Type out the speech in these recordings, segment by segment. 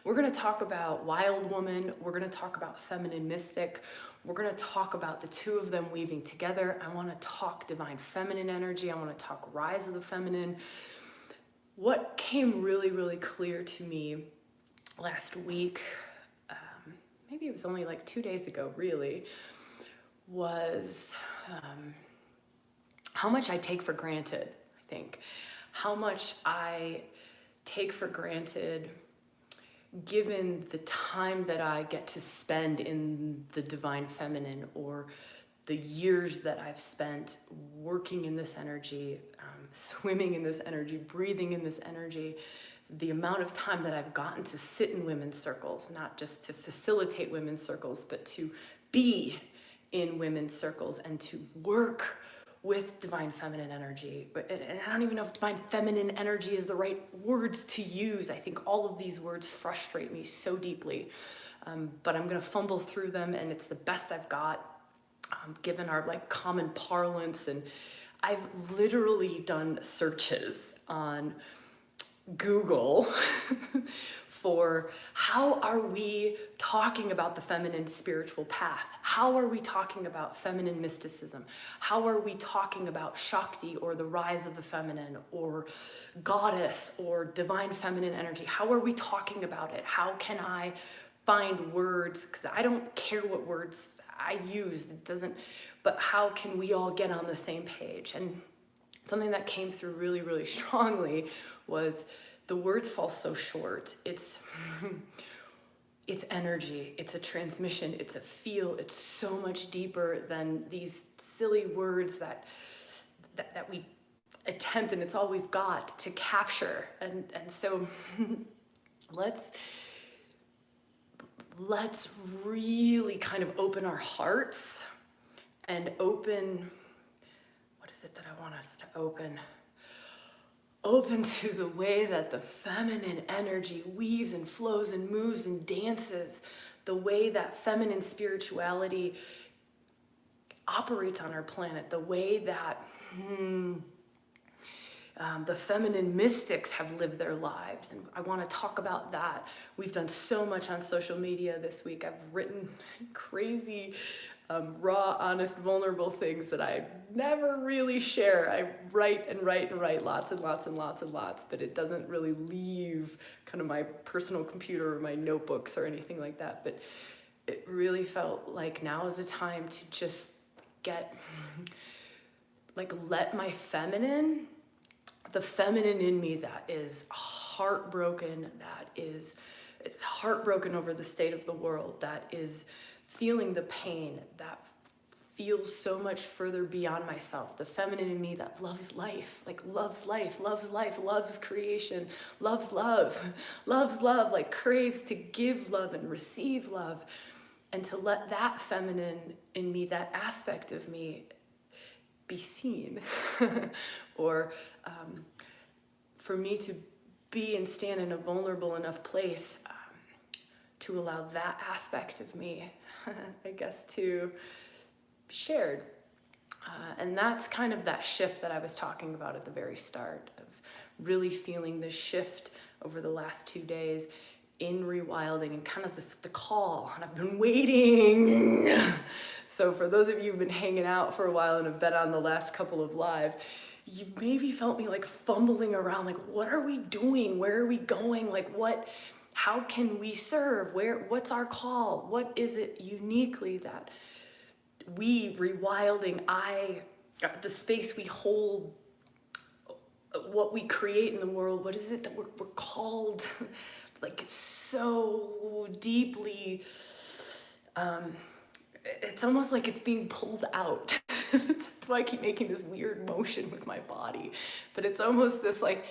We're going to talk about wild woman. We're going to talk about feminine mystic. We're going to talk about the two of them weaving together. I want to talk divine feminine energy. I want to talk rise of the feminine. What came really, really clear to me last week, maybe it was only like 2 days ago, really, was how much I take for granted, I think. How much I take for granted given the time that I get to spend in the divine feminine, or the years that I've spent working in this energy, swimming in this energy, breathing in this energy, the amount of time that I've gotten to sit in women's circles, not just to facilitate women's circles, but to be in women's circles and to work with divine feminine energy. And I don't even know if divine feminine energy is the right words to use. I think all of these words frustrate me so deeply, but I'm gonna fumble through them, and it's the best I've got, given our like common parlance. And I've literally done searches on Google for how are we talking about the feminine spiritual path? How are we talking about feminine mysticism? How are we talking about Shakti, or the rise of the feminine, or goddess, or divine feminine energy? How are we talking about it? How can I find words? Because I don't care what words I use, it doesn't, but how can we all get on the same page? And something that came through really, really strongly was the words fall so short. It's energy, it's a transmission, it's a feel, it's so much deeper than these silly words that we attempt, and it's all we've got to capture. And so let's really kind of open our hearts and open, what is it that I want us to open? Open to the way that the feminine energy weaves and flows and moves and dances, the way that feminine spirituality operates on our planet, the way that the feminine mystics have lived their lives. And I want to talk about that. We've done so much on social media this week. I've written crazy, raw, honest, vulnerable things that I never really share. I write and write and write lots and lots and lots and lots, but it doesn't really leave kind of my personal computer or my notebooks or anything like that. But it really felt like now is the time to just let my feminine, the feminine in me that is heartbroken, it's heartbroken over the state of the world, that is feeling the pain, that feels so much further beyond myself, the feminine in me that loves life, loves creation, loves love, like craves to give love and receive love, and to let that feminine in me, that aspect of me, be seen. Or for me to be and stand in a vulnerable enough place to allow that aspect of me, I guess, to be shared. And that's kind of that shift that I was talking about at the very start, of really feeling this shift over the last 2 days in rewilding, and kind of the call, and I've been waiting. So for those of you who've been hanging out for a while and have been on the last couple of lives, you maybe felt me like fumbling around, like, what are we doing? Where are we going? Like, how can we serve? What's our call? What is it uniquely that we, rewilding, the space we hold, what we create in the world, what is it that we're called? Like, so deeply, it's almost like it's being pulled out. That's why I keep making this weird motion with my body. But it's almost this like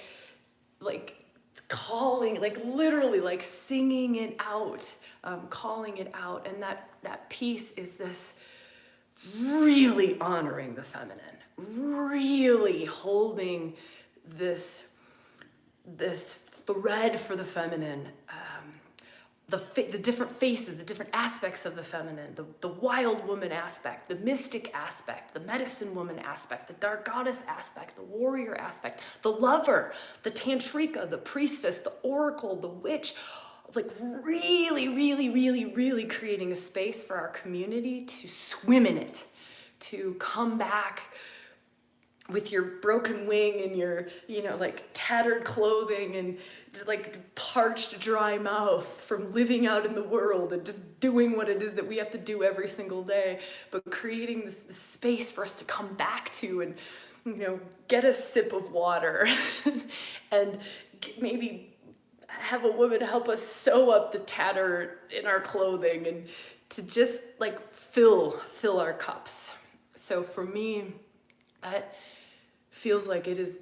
calling, like literally like singing it out, calling it out. And that piece is this really honoring the feminine, really holding this thread for the feminine, the different faces, the different aspects of the feminine, the wild woman aspect, the mystic aspect, the medicine woman aspect, the dark goddess aspect, the warrior aspect, the lover, the tantrika, the priestess, the oracle, the witch, like really, really, really, really creating a space for our community to swim in it, to come back with your broken wing and your, like tattered clothing and like parched, dry mouth from living out in the world and just doing what it is that we have to do every single day, but creating this space for us to come back to and, get a sip of water and maybe have a woman help us sew up the tatter in our clothing and to just like fill our cups. So for me, that feels like it is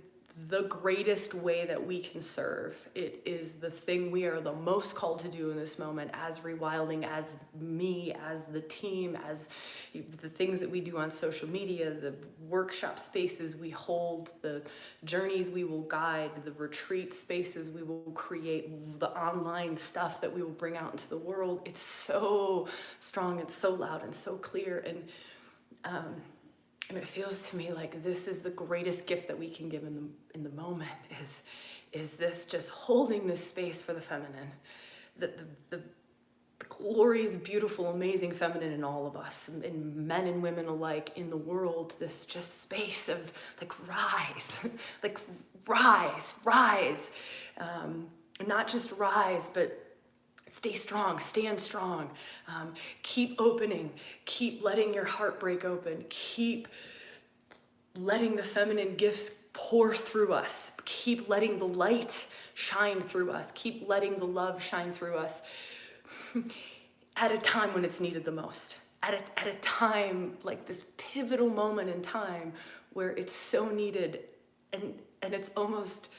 the greatest way that we can serve. It is the thing we are the most called to do in this moment as Rewilding, as me, as the team, as the things that we do on social media, the workshop spaces we hold, the journeys we will guide, the retreat spaces we will create, the online stuff that we will bring out into the world. It's so strong and so loud and so clear. And it feels to me like this is the greatest gift that we can give in the moment is this just holding this space for the feminine, the glorious, beautiful, amazing feminine in all of us, in men and women alike in the world, this just space of like rise, like rise, not just rise, but stay strong, stand strong, keep opening, keep letting your heart break open, keep letting the feminine gifts pour through us, keep letting the light shine through us, keep letting the love shine through us at a time when it's needed the most, at a time like this pivotal moment in time where it's so needed and it's almost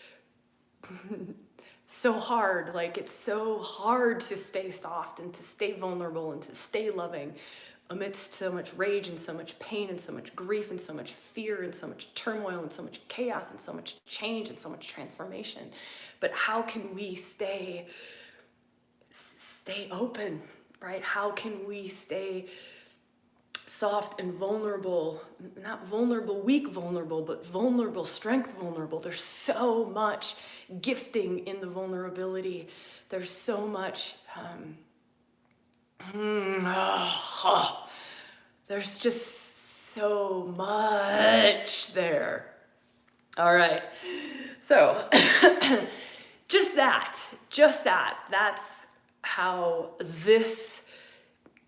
so hard, like it's so hard to stay soft and to stay vulnerable and to stay loving amidst so much rage and so much pain and so much grief and so much fear and so much turmoil and so much chaos and so much change and so much transformation. But how can we stay open, right? How can we stay soft and vulnerable, not vulnerable, weak vulnerable, but vulnerable, strength vulnerable. There's so much gifting in the vulnerability. There's so much, there's just so much there. All right, so just that, that's how this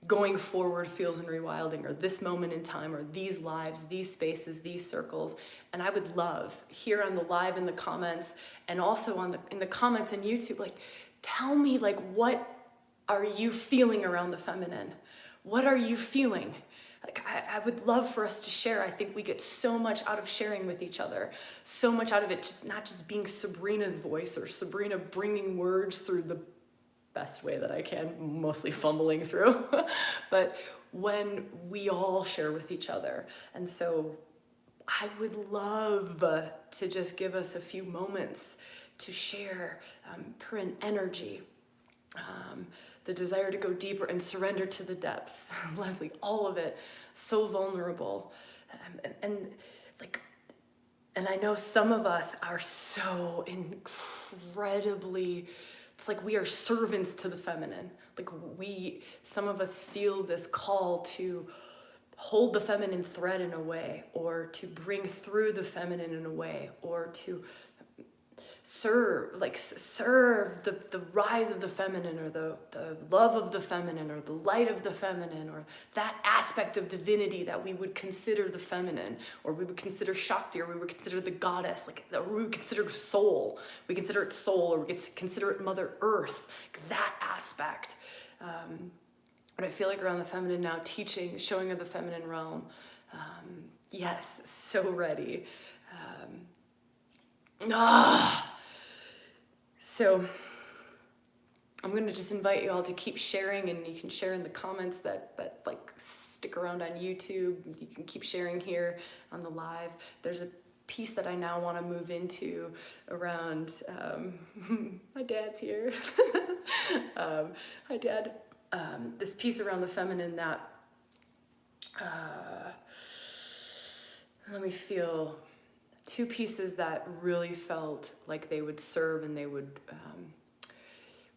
going forward feels in Rewilding, or this moment in time, or these lives, these spaces, these circles. And I would love here on the live in the comments, and also in the comments in YouTube, like, tell me, like, what are you feeling around the feminine? What are you feeling? Like, I would love for us to share. I think we get so much out of sharing with each other, so much out of it, just not just being Sabrina's voice or Sabrina bringing words through the best way that I can, mostly fumbling through, but when we all share with each other. And so I would love to just give us a few moments to share Prin energy, the desire to go deeper and surrender to the depths. Leslie, all of it, so vulnerable. And I know some of us are so incredibly, it's like we are servants to the feminine. Like some of us feel this call to hold the feminine thread in a way, or to bring through the feminine in a way, or to serve the rise of the feminine, or the love of the feminine, or the light of the feminine, or that aspect of divinity that we would consider the feminine, or we would consider Shakti, or we would consider the goddess, or we would consider soul. We consider it soul, or we consider it Mother Earth, that aspect. But I feel like around the feminine now, teaching, showing of the feminine realm. Yes, so ready. So I'm going to just invite you all to keep sharing, and you can share in the comments that like stick around on YouTube. You can keep sharing here on the live. There's a piece that I now want to move into around, my dad's here. Hi, Dad. This piece around the feminine that, let me feel, two pieces that really felt like they would serve and they would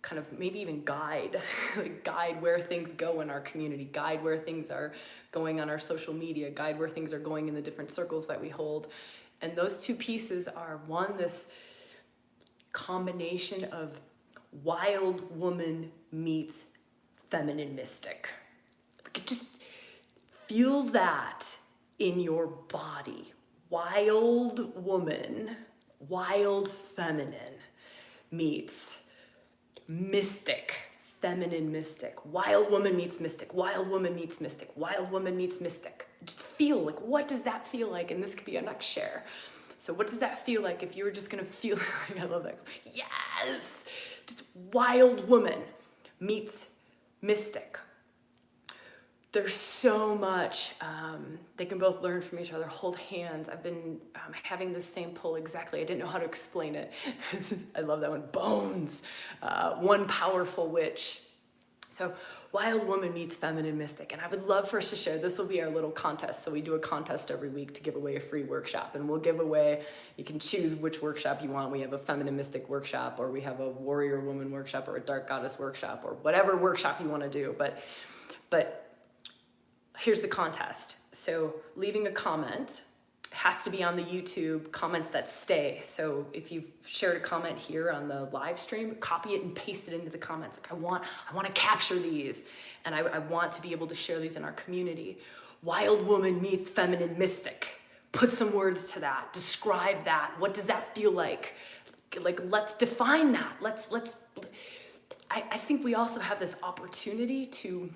kind of maybe even guide, like guide where things go in our community, guide where things are going on our social media, guide where things are going in the different circles that we hold. And those two pieces are, one, this combination of wild woman meets feminine mystic. Just feel that in your body. Wild woman, wild feminine meets mystic, feminine mystic. Wild woman meets mystic, wild woman meets mystic, wild woman meets mystic. Just feel like, what does that feel like? And this could be our next share. So what does that feel like if you were just gonna feel like, I love that. Yes! Just wild woman meets mystic. There's so much, they can both learn from each other, hold hands. I've been having the same pull exactly. I didn't know how to explain it. I love that one. Bones, one powerful witch. So wild woman meets feminine mystic. And I would love for us to share, this will be our little contest. So we do a contest every week to give away a free workshop, and we'll give away, you can choose which workshop you want. We have a feminine mystic workshop, or we have a warrior woman workshop, or a dark goddess workshop, or whatever workshop you want to do. But here's the contest. So leaving a comment has to be on the YouTube comments that stay. So if you've shared a comment here on the live stream, copy it and paste it into the comments. Like I want to capture these, and I want to be able to share these in our community. Wild woman meets feminine mystic. Put some words to that. Describe that. What does that feel like? Like, let's define that. I think we also have this opportunity to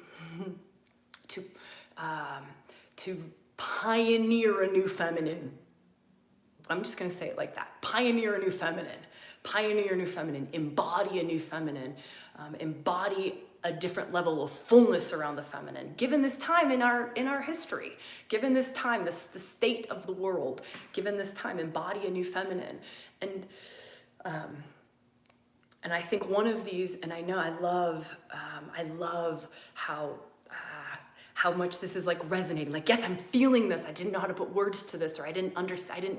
pioneer a new feminine. I'm just gonna say it like that. Pioneer a new feminine. Pioneer a new feminine. Embody a new feminine. Embody a different level of fullness around the feminine. Given this time in our history, given this time, the state of the world, given this time, embody a new feminine. And I think one of these, and I know I love how much this is like resonating. Like, yes, I'm feeling this. I didn't know how to put words to this, or I didn't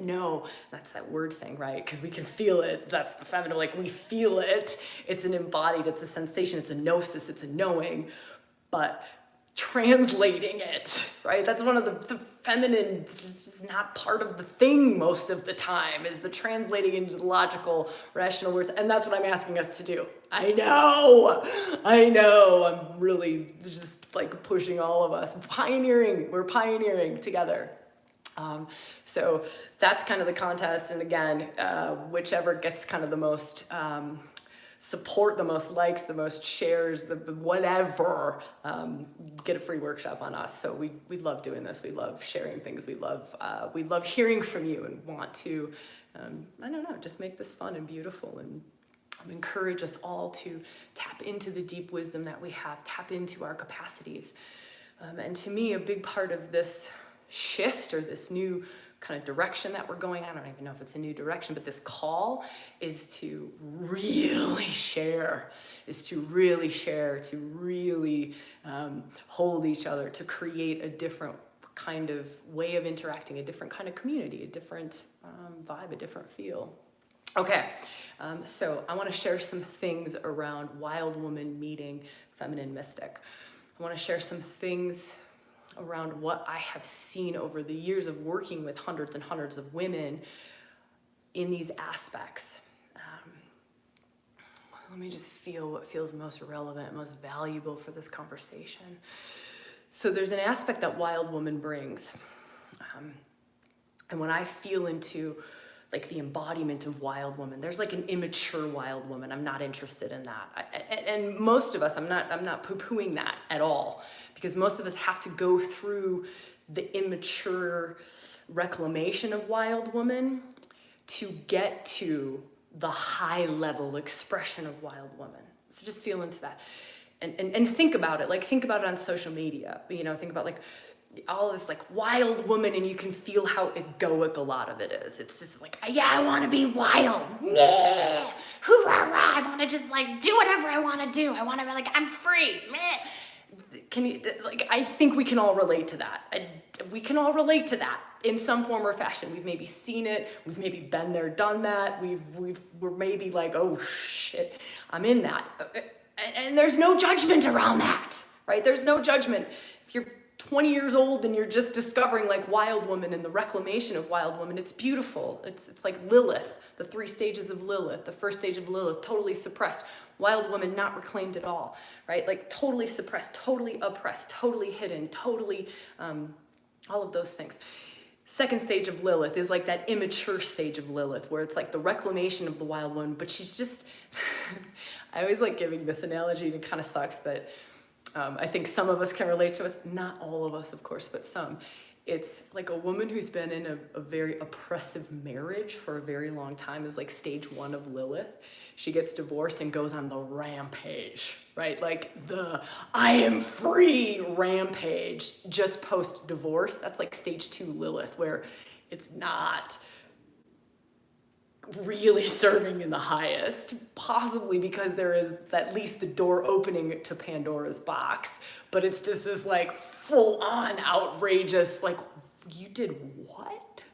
know. That's that word thing, right? Because we can feel it. That's the feminine, like we feel it. It's an embodied, it's a sensation, it's a gnosis, it's a knowing, but translating it, right? That's one of the feminine, this is not part of the thing most of the time, is the translating into the logical, rational words. And that's what I'm asking us to do. I know, I'm really just like pushing all of us. We're pioneering together. So that's kind of the contest. And again, whichever gets kind of the most support, the most likes, the most shares, the whatever, get a free workshop on us. So we love doing this. We love sharing things. We love hearing from you, and want to, just make this fun and beautiful, and encourage us all to tap into the deep wisdom that we have, tap into our capacities. And to me, a big part of this shift, or this new kind of direction that we're going, I don't even know if it's a new direction, but this call is to really share, to really hold each other, to create a different kind of way of interacting, a different kind of community, a different vibe, a different feel. Okay, so I want to share some things around wild woman meeting feminine mystic. I want to share some things around what I have seen over the years of working with hundreds and hundreds of women in these aspects. Let me just feel what feels most relevant, most valuable for this conversation. So there's an aspect that wild woman brings. And when I feel into like the embodiment of wild woman, there's like an immature wild woman. I'm not interested in that. And most of us, I'm not poo-pooing that at all, because most of us have to go through the immature reclamation of wild woman to get to the high level expression of wild woman. So just feel into that. And think about it, think about it on social media, think about all this wild woman, and you can feel how egoic a lot of it is. It's just I want to be wild. Yeah. Hoo-rah-rah. I want to just do whatever I want to do. I want to be I'm free. Meh. can you, like, I think we can all relate to that. We can all relate to that in some form or fashion. We've maybe seen it. We've maybe been there, done that. We're maybe like, oh shit, I'm in that. And there's no judgment around that, right? There's no judgment. If you're 20 years old and you're just discovering like Wild Woman and the reclamation of Wild Woman, it's beautiful. It's like Lilith, the 3 stages of Lilith. The first stage of Lilith, totally suppressed. Wild Woman, not reclaimed at all, right? Like totally suppressed, totally oppressed, totally hidden, totally, all of those things. Second stage of Lilith is like that immature stage of Lilith, where it's like the reclamation of the Wild One, but she's just, I always like giving this analogy, and it kind of sucks, but I think some of us can relate to us, not all of us, of course, but some. It's like a woman who's been in a very oppressive marriage for a very long time is like stage 1 of Lilith. She gets divorced and goes on the rampage, right? Like the I am free rampage just post-divorce. That's like stage 2 Lilith, where it's not really serving in the highest, possibly because there is at least the door opening to Pandora's box, but it's just this like full-on outrageous, like, you did what?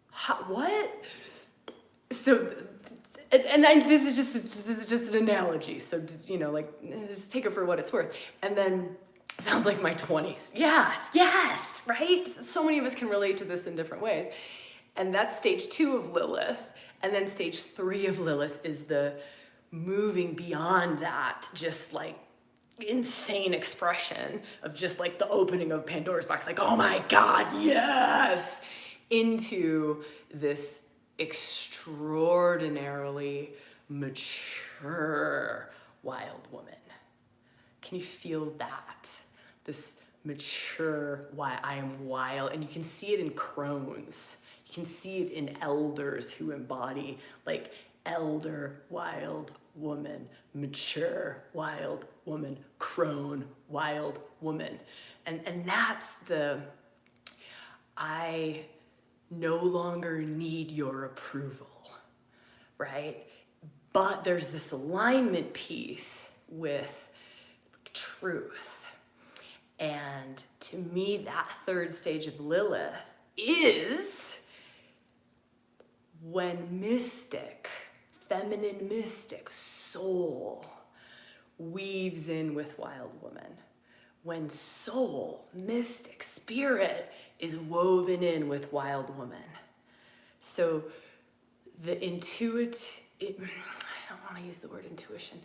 How, what? So, this is just an analogy, so, you know, like, just take it for what it's worth. And then, sounds like my 20s. Yes, right? So many of us can relate to this in different ways. And that's stage 2 of Lilith. And then stage 3 of Lilith is the moving beyond that, just like insane expression of just like the opening of Pandora's box, like, oh my God, yes, into this extraordinarily mature wild woman. Can you feel that? This mature, why I am wild, and you can see it in crones. You can see it in elders who embody like elder wild woman, mature wild woman, crone wild woman. And that's the, I no longer need your approval, right? But there's this alignment piece with truth. And to me, that third stage of Lilith is when mystic, feminine mystic, soul weaves in with wild woman. When soul, mystic, spirit is woven in with wild woman. So the I don't want to use the word intuition,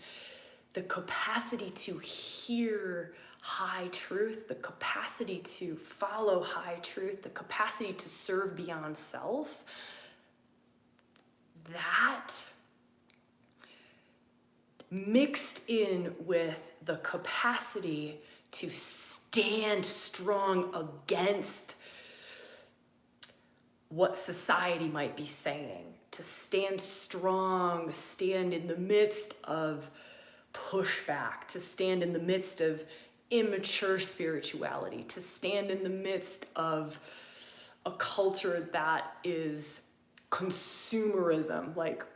the capacity to hear high truth, the capacity to follow high truth, the capacity to serve beyond self, that mixed in with the capacity to stand strong against what society might be saying, to stand strong, stand in the midst of pushback, to stand in the midst of immature spirituality, to stand in the midst of a culture that is consumerism, like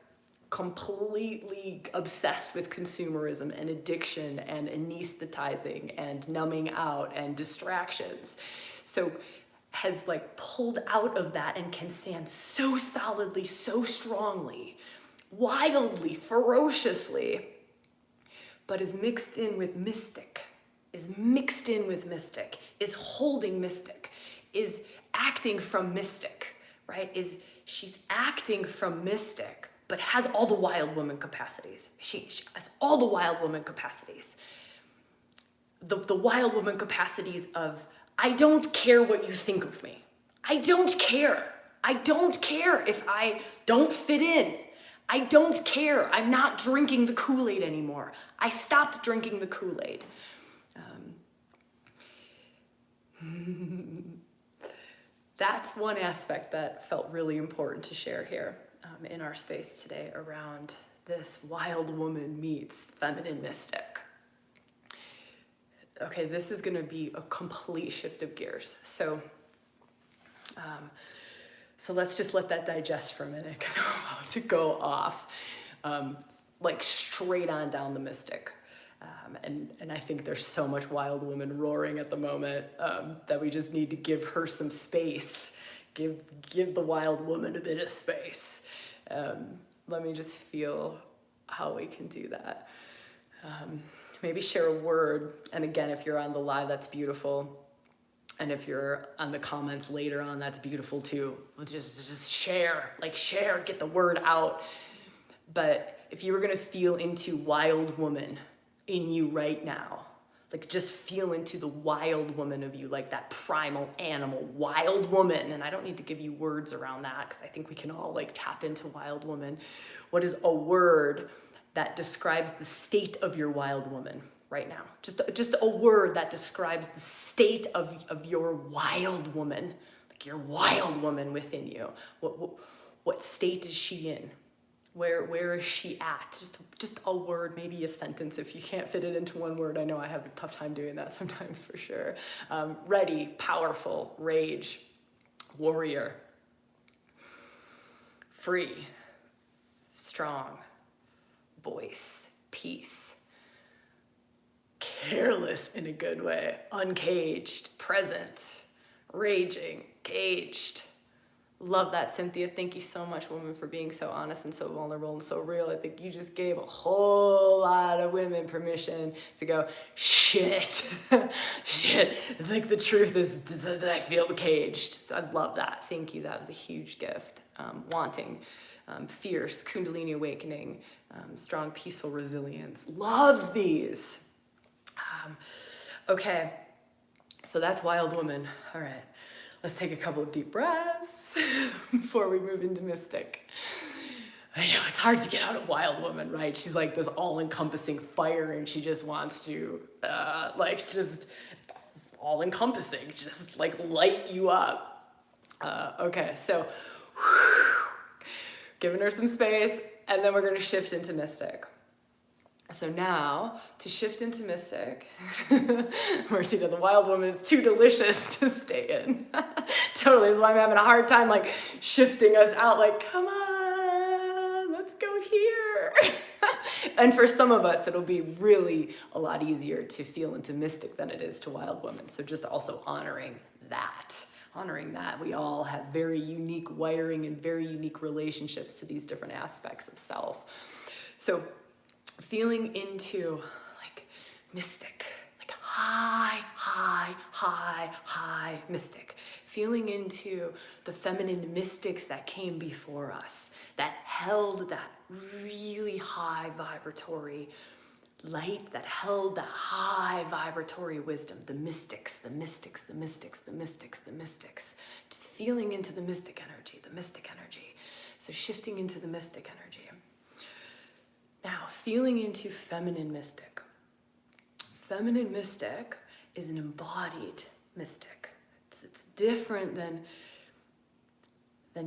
completely obsessed with consumerism and addiction and anesthetizing and numbing out and distractions. So has like pulled out of that and can stand so solidly, so strongly, wildly, ferociously, but is mixed in with mystic, is holding mystic, is acting from mystic, right? She's acting from mystic, but has all the wild woman capacities. She has all the wild woman capacities. The wild woman capacities of, I don't care what you think of me. I don't care. I don't care if I don't fit in. I don't care. I'm not drinking the Kool-Aid anymore. I stopped drinking the Kool-Aid. That's one aspect that felt really important to share here in our space today around this wild woman meets feminine mystic. Okay, this is going to be a complete shift of gears. So let's just let that digest for a minute, because I'm about to go off like straight on down the mystic. and I think there's so much wild woman roaring at the moment that we just need to give her some space. Give the wild woman a bit of space. Let me just feel how we can do that. Maybe share a word. And again, if you're on the live, that's beautiful. And if you're on the comments later on, that's beautiful too. Just share, get the word out. But if you were gonna feel into wild woman in you right now, like just feel into the wild woman of you, like that primal animal, wild woman. And I don't need to give you words around that because I think we can all like tap into wild woman. What is a word that describes the state of your wild woman right now? Just a word that describes the state of your wild woman, like your wild woman within you. What state is she in? Where is she at? Just a word, maybe a sentence. If you can't fit it into one word, I know I have a tough time doing that sometimes for sure. Ready, powerful, rage, warrior, free, strong, voice, peace, careless in a good way, uncaged, present, raging, caged. Love that, Cynthia. Thank you so much, woman, for being so honest and so vulnerable and so real. I think you just gave a whole lot of women permission to go, shit, shit. Like the truth is that I feel caged. So I love that. Thank you. That was a huge gift. Wanting, fierce, Kundalini awakening, strong, peaceful resilience. Love these. Okay, so that's wild woman. All right. Let's take a couple of deep breaths before we move into mystic. I know it's hard to get out of wild woman, right? She's like this all-encompassing fire and she just wants to just all-encompassing, just like light you up. Okay, so giving her some space and then we're gonna shift into mystic. So now, to shift into mystic, Mercy to the wild woman is too delicious to stay in. Totally, is why I'm having a hard time like shifting us out, like, come on, let's go here. And for some of us, it'll be really a lot easier to feel into mystic than it is to wild woman. So just also honoring that. We all have very unique wiring and very unique relationships to these different aspects of self. So feeling into like mystic, like high mystic, feeling into the feminine mystics that came before us, that held that really high vibratory light, that held that high vibratory wisdom, the mystics. Just feeling into the mystic energy. So shifting into the mystic energy. Now, feeling into feminine mystic. Feminine mystic is an embodied mystic. It's different than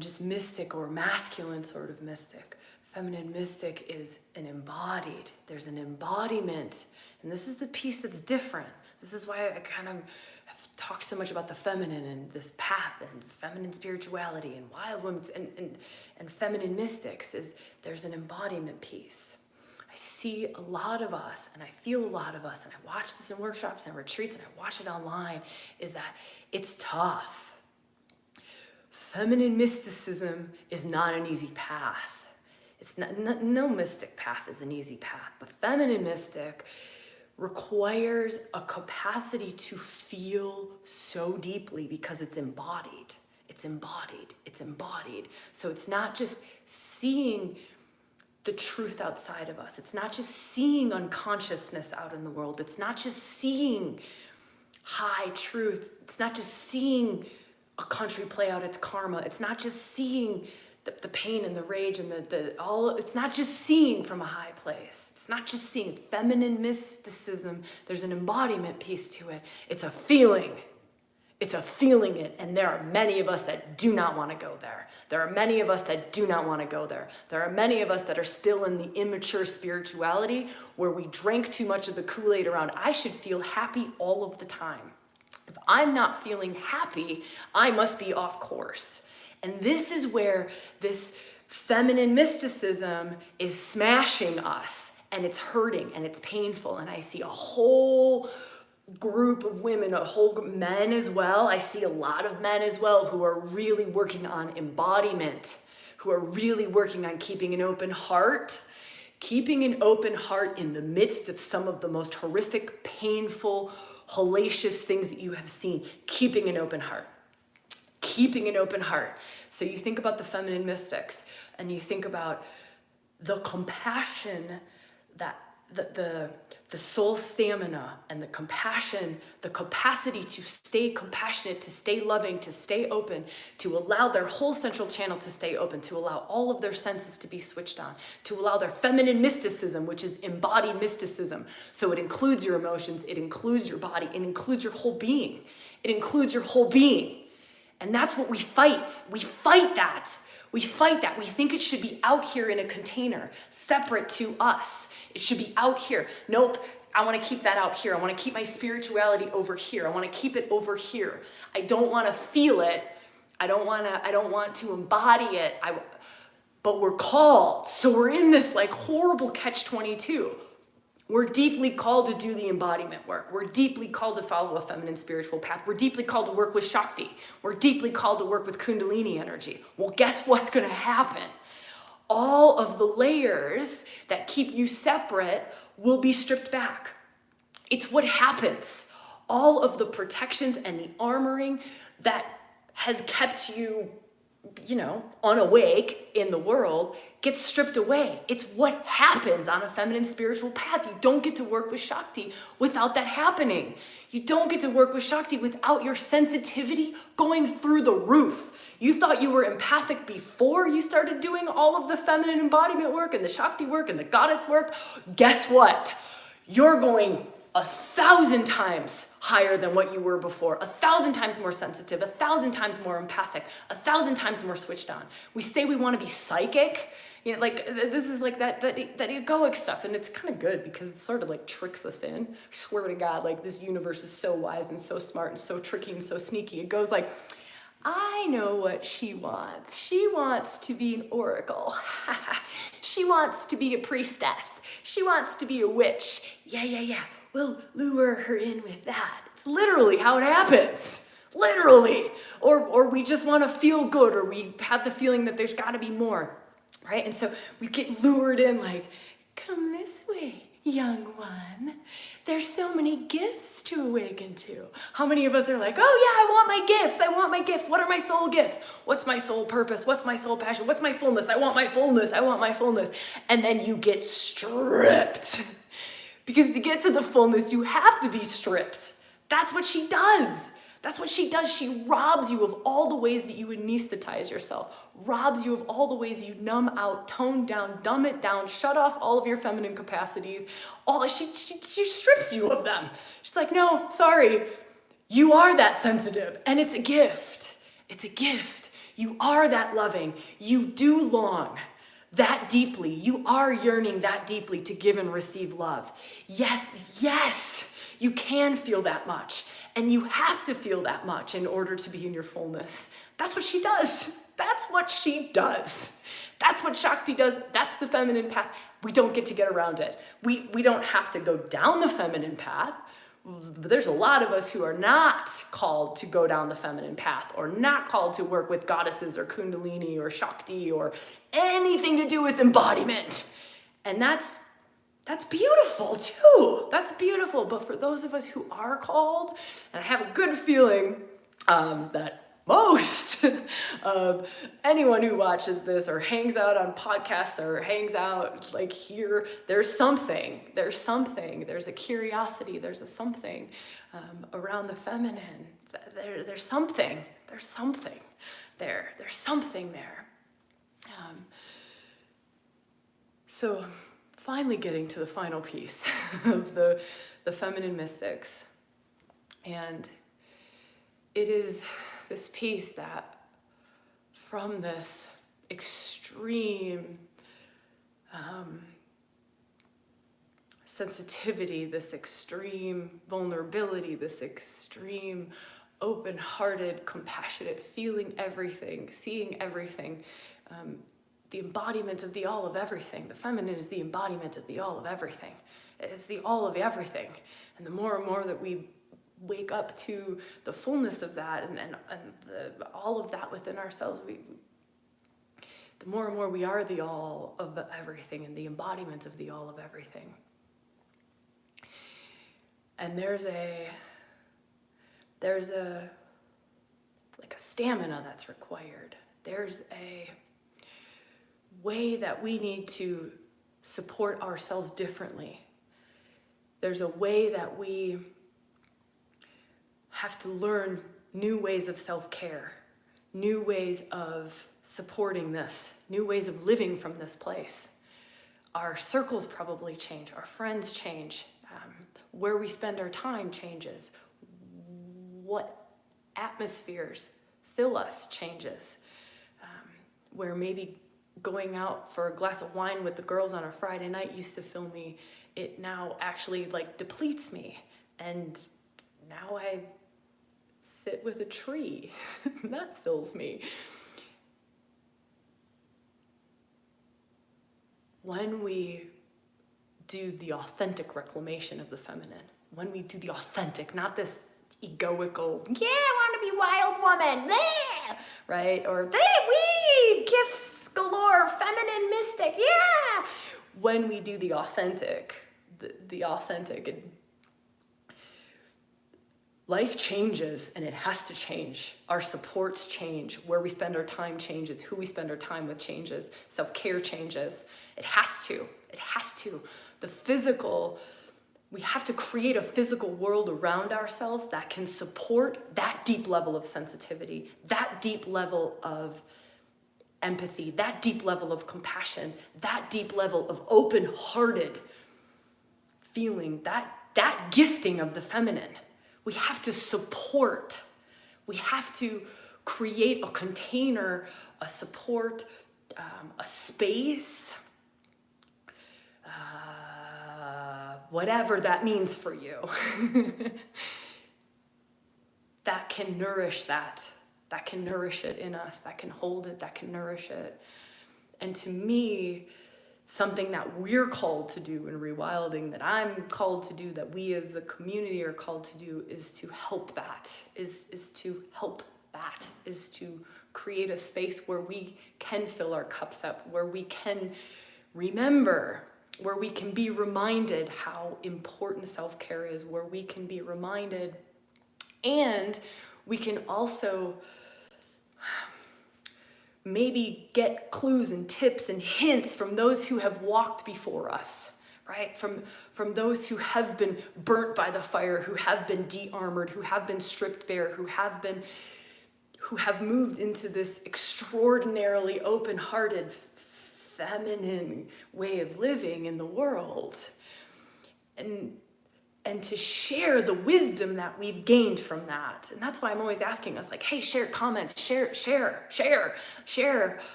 just mystic or masculine sort of mystic. Feminine mystic is an embodied. There's an embodiment. And this is the piece that's different. This is why I kind of have talked so much about the feminine and this path and feminine spirituality and wild women and feminine mystics is there's an embodiment piece. I see a lot of us and I feel a lot of us and I watch this in workshops and retreats and I watch it online is that it's tough. Feminine mysticism is not an easy path. It's no mystic path is an easy path, but feminine mystic requires a capacity to feel so deeply because it's embodied. So it's not just seeing the truth outside of us. It's not just seeing unconsciousness out in the world. It's not just seeing high truth. It's not just seeing a country play out its karma. It's not just seeing the pain and the rage and it's not just seeing from a high place. It's not just seeing feminine mysticism. There's an embodiment piece to it. It's a feeling. It's a feeling it. And there are many of us that do not want to go there. There are many of us that do not want to go there. There are many of us that are still in the immature spirituality where we drank too much of the Kool-Aid around, I should feel happy all of the time. If I'm not feeling happy, I must be off course. And this is where this feminine mysticism is smashing us and it's hurting and it's painful. And I see a whole group of women, men as well. I see a lot of men as well who are really working on embodiment, who are really working on keeping an open heart in the midst of some of the most horrific, painful, hellacious things that you have seen. Keeping an open heart. So you think about the feminine mystics, and you think about the compassion that the soul stamina and the compassion, the capacity to stay compassionate, to stay loving, to stay open, to allow their whole central channel to stay open, to allow all of their senses to be switched on, to allow their feminine mysticism, which is embodied mysticism. So it includes your emotions, it includes your body, it includes your whole being. And that's what we fight. We fight that. We think it should be out here in a container, separate to us. It should be out here. Nope, I want to keep that out here. I want to keep my spirituality over here. I want to keep it over here. I don't want to feel it. I don't want to embody it. But we're called. So we're in this like horrible catch-22. We're deeply called to do the embodiment work. We're deeply called to follow a feminine spiritual path. We're deeply called to work with Shakti. We're deeply called to work with Kundalini energy. Well, guess what's going to happen? All of the layers that keep you separate will be stripped back. It's what happens. All of the protections and the armoring that has kept you, unawake in the world gets stripped away. It's what happens on a feminine spiritual path. You don't get to work with Shakti without that happening. You don't get to work with Shakti without your sensitivity going through the roof. You thought you were empathic before you started doing all of the feminine embodiment work and the Shakti work and the goddess work. Guess what? You're going 1,000 times higher than what you were before, 1,000 times more sensitive, 1,000 times more empathic, 1,000 times more switched on. We say we want to be psychic, this is like that egoic stuff, and it's kind of good because it sort of like tricks us in. I swear to God, like this universe is so wise and so smart and so tricky and so sneaky. It goes like, I know what she wants. She wants to be an oracle. She wants to be a priestess. She wants to be a witch. Yeah. We'll lure her in with that. It's literally how it happens. Literally. Or we just want to feel good, or we have the feeling that there's got to be more, right? And so we get lured in like, come this way, young one. There's so many gifts to awaken to. How many of us are like, oh yeah, I want my gifts. What are my soul gifts? What's my soul purpose? What's my soul passion? What's my fullness? I want my fullness. And then you get stripped. Because to get to the fullness, you have to be stripped. That's what she does. She robs you of all the ways that you anesthetize yourself, robs you of all the ways you numb out, tone down, dumb it down, shut off all of your feminine capacities. She strips you of them. She's like, no, sorry, you are that sensitive, and it's a gift. It's a gift. You are that loving. You do long that deeply. You are yearning that deeply to give and receive love. Yes, you can feel that much. And you have to feel that much in order to be in your fullness. That's what she does. That's what Shakti does. That's the feminine path. We don't get to get around it. We don't have to go down the feminine path. There's a lot of us who are not called to go down the feminine path, or not called to work with goddesses or Kundalini or Shakti or anything to do with embodiment. And that's beautiful too. That's beautiful. But for those of us who are called, and I have a good feeling that most of anyone who watches this or hangs out on podcasts or hangs out like here, there's a curiosity, there's a something around the feminine. There's something there. So finally getting to the final piece of the feminine mystics. And it is this piece that from this extreme sensitivity, this extreme vulnerability, this extreme open-hearted, compassionate, feeling everything, seeing everything, the embodiment of the all of everything. The feminine is the embodiment of the all of everything. It's the all of everything. And the more and more that we wake up to the fullness of that and all of that within ourselves, the more and more we are the all of everything and the embodiment of the all of everything. And there's a like a stamina that's required. There's a way that we need to support ourselves differently. There's a way that we have to learn new ways of self-care, new ways of supporting this, new ways of living from this place. Our circles probably change, our friends change, where we spend our time changes, what atmospheres fill us changes, where maybe going out for a glass of wine with the girls on a Friday night used to fill me, it now actually like depletes me. And now I sit with a tree. That fills me. When we do the authentic reclamation of the feminine, when we do the authentic, not this egoical, yeah, I want to be wild woman, yeah, right? Or, we gifts galore, feminine mystic, yeah. When we do the authentic, the authentic, life changes, and it has to change. Our supports change. Where we spend our time changes. Who we spend our time with changes. Self-care changes. It has to. It has to. The physical, we have to create a physical world around ourselves that can support that deep level of sensitivity, that deep level of empathy, that deep level of compassion, that deep level of open-hearted feeling, that gifting of the feminine. We have to support. We have to create a container, a support, a space, whatever that means for you, that can nourish that can nourish it in us, that can hold it, that can nourish it. And to me, something that we're called to do in rewilding, that I'm called to do, that we as a community are called to do, is to help that, is to help that, is to create a space where we can fill our cups up, where we can remember, where we can be reminded how important self-care is, where we can be reminded, and we can also maybe get clues and tips and hints from those who have walked before us, right? From those who have been burnt by the fire, who have been de-armored, who have been stripped bare, who have moved into this extraordinarily open-hearted, feminine way of living in the world. And to share the wisdom that we've gained from that. And that's why I'm always asking us, like, hey, share comments, share.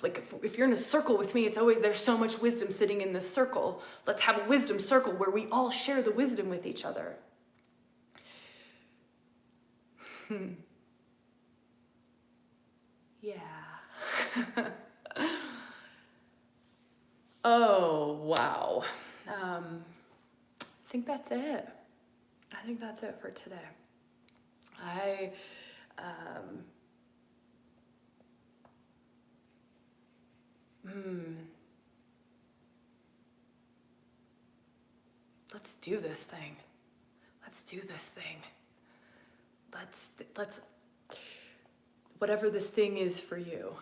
Like, if you're in a circle with me, it's always, there's so much wisdom sitting in this circle. Let's have a wisdom circle where we all share the wisdom with each other. Yeah. Oh, wow. I think that's it. I think that's it for today. Let's do this thing. Let's do this thing. Let's, whatever this thing is for you,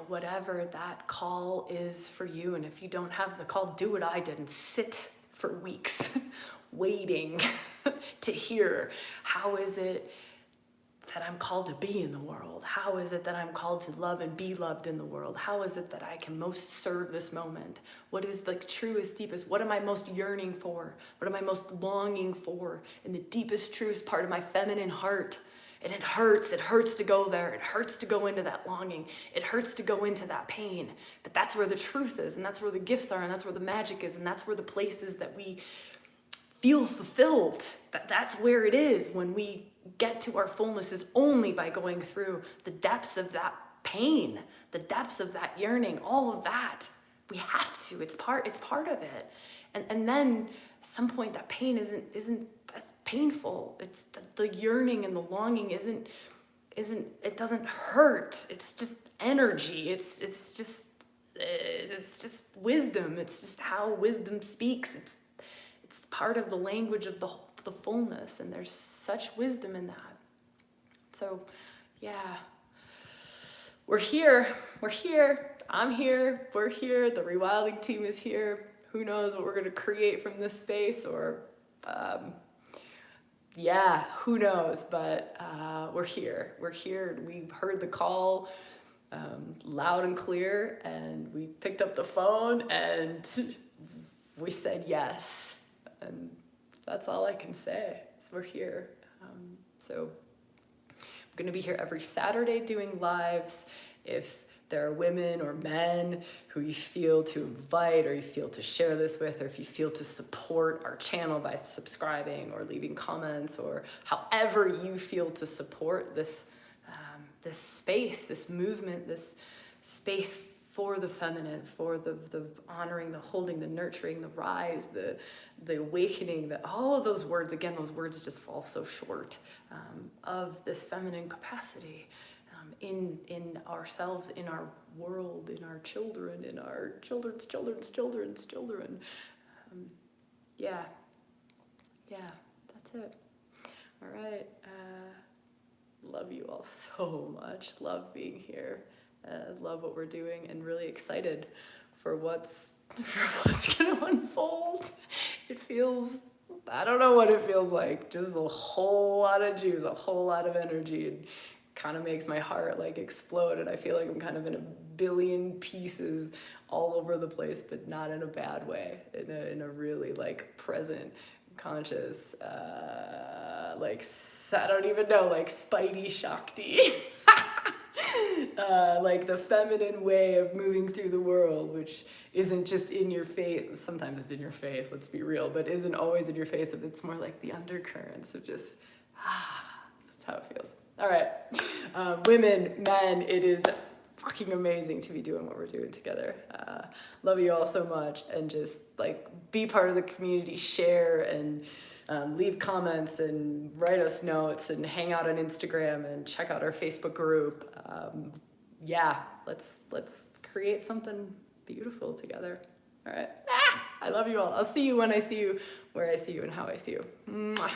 whatever that call is for you. And if you don't have the call, do what I did and sit for weeks waiting to hear, how is it that I'm called to be in the world? How is it that I'm called to love and be loved in the world? How is it that I can most serve this moment? What is the truest, deepest, what am I most yearning for? What am I most longing for in the deepest, truest part of my feminine heart? And it hurts to go there. It hurts to go into that longing. It hurts to go into that pain. But that's where the truth is, and that's where the gifts are, and that's where the magic is, and that's where the places that we feel fulfilled. That's where it is when we get to our fullness, is only by going through the depths of that pain, the depths of that yearning, all of that. We have to, it's part of it. And then at some point that pain isn't that's painful. It's the yearning and the longing isn't, it doesn't hurt. It's just energy. It's just wisdom. It's just how wisdom speaks. It's part of the language of the fullness, and there's such wisdom in that. So, yeah, we're here. I'm here. We're here. The rewilding team is here. Who knows what we're going to create from this space, or who knows, but we're here. We've heard the call loud and clear, and we picked up the phone and we said yes. And that's all I can say, is we're here. So I'm going to be here every Saturday doing lives. If there are women or men who you feel to invite, or you feel to share this with, or if you feel to support our channel by subscribing or leaving comments, or however you feel to support this this space, this movement, this space for the feminine, for the honoring, the holding, the nurturing, the rise, the awakening, all of those words, again, those words just fall so short, of this feminine capacity in ourselves, in our world, in our children, in our children's children. Yeah, that's it. All right. Love you all so much. Love being here. Love what we're doing, and really excited for what's gonna unfold. It feels, I don't know what it feels like, just a whole lot of juice, a whole lot of energy, and kind of makes my heart like explode, and I feel like I'm kind of in a billion pieces all over the place, but not in a bad way, in a really like present, conscious, like, I don't even know, like Spidey Shakti. Like the feminine way of moving through the world, which isn't just in your face. Sometimes it's in your face, let's be real, but isn't always in your face. It's more like the undercurrents of just, that's how it feels. All right, women, men, it is fucking amazing to be doing what we're doing together. Love you all so much, and just like be part of the community, share, and leave comments, and write us notes, and hang out on Instagram, and check out our Facebook group. Let's create something beautiful together. All right. I love you all. I'll see you when I see you, where I see you, and how I see you. Mwah.